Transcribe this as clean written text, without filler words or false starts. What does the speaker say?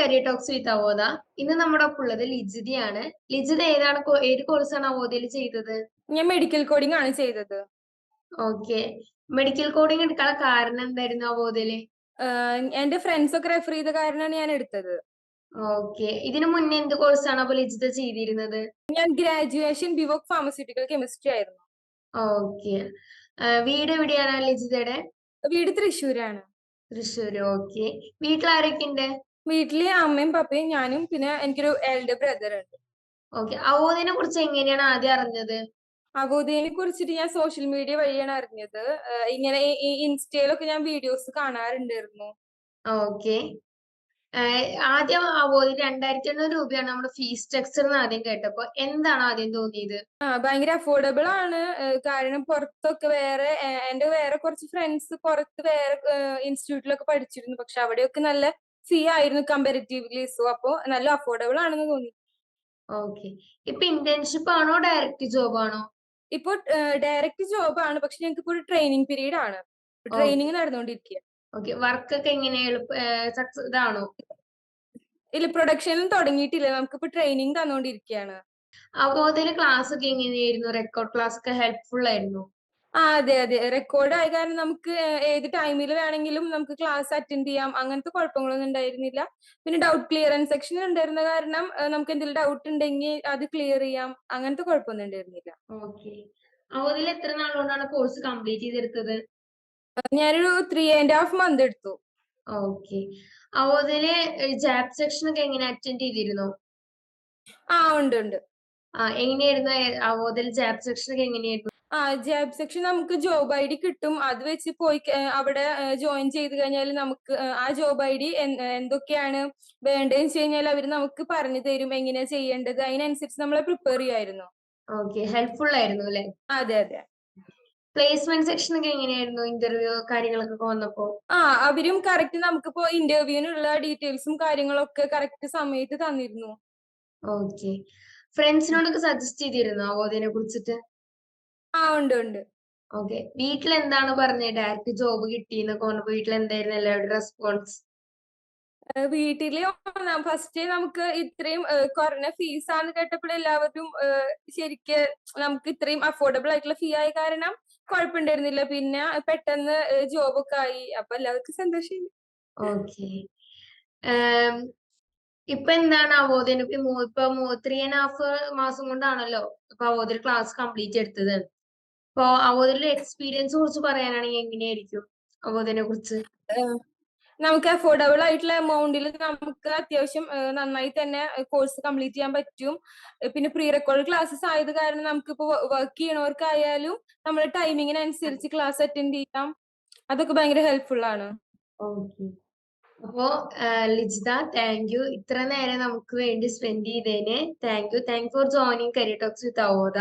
Career talks with അവോധ. ഇന്ന് നമ്മുടെ ഒപ്പം ഉള്ളത് ലിജിതയാണ്. ലിജിത ഏത് കോഴ്സാണ് അവോധയിൽ ചെയ്തത്? ഞാൻ മെഡിക്കൽ കോഡിംഗ് ആണ് ചെയ്തത്. ഓക്കെ. മെഡിക്കൽ കോഡിംഗ് എടുക്കാനുള്ള കാരണം എന്തായിരുന്നു അവോധയില്? എന്റെ ഫ്രണ്ട്സ് ഒക്കെ റെഫർ ചെയ്ത കാരണമാണ് ഞാൻ എടുത്തത്. ഓക്കെ. ഇതിനു മുന്നേ എന്ത് കോഴ്സാണ് അപ്പൊ ലിജിത ചെയ്തിരുന്നത്? ഞാൻ ഗ്രാജുവേഷൻ ബിവോക് ഫാർമസ്യൂട്ടിക്കൽ കെമിസ്ട്രി ആയിരുന്നു. ഓക്കെ. വീട് എവിടെയാണ് ലിജിതയുടെ? വീട് തൃശ്ശൂരാണ്. തൃശ്ശൂര്. ഓക്കെ. വീട്ടിൽ ആരൊക്കെ ഉണ്ട്? വീട്ടില് അമ്മയും പപ്പയും ഞാനും പിന്നെ എനിക്കൊരു എൽഡർ ബ്രദർ ഉണ്ട്. ഓക്കെ. അവോധനെ കുറിച്ച് എങ്ങനെയാണ് ആദ്യം അറിഞ്ഞത്? അവോധയെ കുറിച്ചിട്ട് ഞാൻ സോഷ്യൽ മീഡിയ വഴിയാണ് അറിഞ്ഞത്. ഇങ്ങനെ ഇൻസ്റ്റയിലൊക്കെ ഞാൻ വീഡിയോസ് കാണാറുണ്ടായിരുന്നു. ഓക്കെ. ആദ്യം അവോധയിൽ 2,800 രൂപയാണ് നമ്മുടെ ഫീസ് സ്ട്രക്ചർ എന്ന് ആദ്യം കേട്ടപ്പോ എന്താണ് ആദ്യം തോന്നിയത്? ഭയങ്കര അഫോർഡബിൾ ആണ്. കാരണം പുറത്തൊക്കെ എന്റെ വേറെ കുറച്ച് ഫ്രണ്ട്സ് പുറത്ത് വേറെ ഇൻസ്റ്റിറ്റ്യൂട്ടിലൊക്കെ പഠിച്ചിരുന്നു. പക്ഷെ അവിടെയൊക്കെ നല്ല ഫീ ആയിരുന്നു കമ്പാരിറ്റീവ്ലി. സോ അപ്പോ നല്ല അഫോർഡബിൾ ആണെന്ന് തോന്നി. ഓക്കെ. ഇപ്പൊ ഇന്റേൺഷിപ്പ് ആണോ ഡയറക്റ്റ് ജോബ് ആണോ? ഇപ്പൊ ഡയറക്റ്റ് ജോബ് ആണ്. പക്ഷെ ഞങ്ങൾക്ക് ഇപ്പോൾ ട്രെയിനിങ് പീരീഡ് ആണ്. ട്രെയിനിങ് നടന്നുകൊണ്ടിരിക്കുക. ഓക്കെ. വർക്കൊക്കെ എങ്ങനെ ഇതാണോ? ഇല്ല, പ്രൊഡക്ഷനും തുടങ്ങിയിട്ടില്ല. നമുക്കിപ്പോ ട്രെയിനിങ് തന്നുകൊണ്ടിരിക്കുകയാണ്. അവോധയിലെ ക്ലാസ് ഒക്കെ എങ്ങനെയായിരുന്നു? റെക്കോർഡ് ക്ലാസ് ഒക്കെ ഹെൽപ്ഫുൾ ആയിരുന്നു? അതെ അതെ. റെക്കോർഡ് ആയ കാരണം നമുക്ക് ഏത് ടൈമിൽ വേണമെങ്കിലും നമുക്ക് ക്ലാസ് അറ്റൻഡ് ചെയ്യാം. അങ്ങനത്തെ കുഴപ്പങ്ങളൊന്നും ഉണ്ടായിരുന്നില്ല. പിന്നെ ഡൗട്ട് ക്ലിയറൻസ് സെക്ഷൻ ഉണ്ടായിരുന്ന കാരണം നമുക്ക് എന്തെങ്കിലും ഡൗട്ട് ഉണ്ടെങ്കിൽ അത് ക്ലിയർ ചെയ്യാം. അങ്ങനത്തെ കുഴപ്പമൊന്നും ഉണ്ടായിരുന്നില്ല. ഓക്കെ. അവോധയിൽ എത്ര നാളുകൊണ്ടാണ് കോഴ്സ് കംപ്ലീറ്റ് ചെയ്തെടുത്തത്? ഞാനൊരു 3.5 months എടുത്തു. ഓക്കെ. അവോധയിലെ ജാബ് സെക്ഷൻ ഒക്കെ എങ്ങനെ അറ്റൻഡ് ചെയ്തിരുന്നോ? ഉണ്ട് ഉണ്ട്. എങ്ങനെയായിരുന്നു അവോധയിൽ ജാബ് സെക്ഷൻ ഒക്കെ എങ്ങനെയായിരുന്നു? ജാബ് സെക്ഷൻ നമുക്ക് ജോബ് ഐ ഡി കിട്ടും. അത് വെച്ച് പോയി അവിടെ ജോയിൻ ചെയ്ത് കഴിഞ്ഞാൽ നമുക്ക് ആ ജോബ് ഐ ഡി എന്തൊക്കെയാണ് വേണ്ടതെന്ന് വെച്ച് കഴിഞ്ഞാൽ അവർ നമുക്ക് പറഞ്ഞു തരും എങ്ങനെയാ ചെയ്യേണ്ടത്. അതിനനുസരിച്ച് നമ്മളെ പ്രിപ്പയർ ചെയ്യായിരുന്നു. ഓക്കെ. ഹെൽപ്ഫുൾ ആയിരുന്നു അല്ലെ? അതെ അതെ. പ്ലേസ്മെന്റ് സെക്ഷൻ ഒക്കെ എങ്ങനെയായിരുന്നു? ഇന്റർവ്യൂ കാര്യങ്ങളൊക്കെ വന്നപ്പോ? അവരും കറക്റ്റ് നമുക്കിപ്പോ ഇന്റർവ്യൂവിനുള്ള ഡീറ്റെയിൽസും കാര്യങ്ങളൊക്കെ കറക്റ്റ് സമയത്ത് തന്നിരുന്നു. ഓക്കെ. ഫ്രണ്ട്സിനോടൊക്കെ സജസ്റ്റ് ചെയ്തിരുന്നോ അവോധനെ കുറിച്ചിട്ട്? ഉണ്ട് ഉണ്ട്. ഓക്കെ. വീട്ടിൽ എന്താണ് പറഞ്ഞത്? ഡയറക്റ്റ് ജോബ് കിട്ടിന്നൊക്കെ പറഞ്ഞപ്പോ വീട്ടിൽ എന്തായിരുന്നു എല്ലാവരുടെ റെസ്പോൺസ്? വീട്ടില് ഫസ്റ്റ് നമുക്ക് ഇത്രയും കുറഞ്ഞ ഫീസാന്ന് കേട്ടപ്പോൾ എല്ലാവരും ശരിക്ക് നമുക്ക് ഇത്രയും അഫോർഡബിൾ ആയിട്ടുള്ള ഫീ ആയ കാരണം കുഴപ്പമുണ്ടായിരുന്നില്ല. പിന്നെ പെട്ടെന്ന് ജോബൊക്കെ ആയി. അപ്പൊ എല്ലാവർക്കും സന്തോഷമായി. ഓക്കെ. ഇപ്പൊ എന്താണ് അവോധന ഇപ്പൊ 3.5 മാസം കൊണ്ടാണല്ലോ ഇപ്പൊ അവോധന ക്ലാസ് കംപ്ലീറ്റ് എടുത്തത്. ഇപ്പൊ അവോധയിലെ എക്സ്പീരിയൻസ് കുറിച്ച് പറയാനാണെങ്കിൽ എങ്ങനെയായിരിക്കും അവോധനെ കുറിച്ച്? നമുക്ക് അഫോർഡബിൾ ആയിട്ടുള്ള എമൗണ്ടിൽ നമുക്ക് അത്യാവശ്യം നന്നായി തന്നെ കോഴ്സ് കംപ്ലീറ്റ് ചെയ്യാൻ പറ്റും. പിന്നെ പ്രീ റെക്കോർഡ് ക്ലാസ്സസ് ആയത് കാരണം നമുക്കിപ്പോ വർക്ക് ചെയ്യണവർക്കായാലും നമ്മുടെ ടൈമിങ്ങിനനുസരിച്ച് ക്ലാസ് അറ്റൻഡ് ചെയ്യാം. അതൊക്കെ ഭയങ്കര ഹെൽപ്ഫുൾ ആണ്. ഓക്കെ. അപ്പോ ലിജിത, താങ്ക് യു. ഇത്ര നേരം നമുക്ക് വേണ്ടി സ്പെൻഡ് ചെയ്തതിന് thank you. Thank for joining career talks with അവോധ.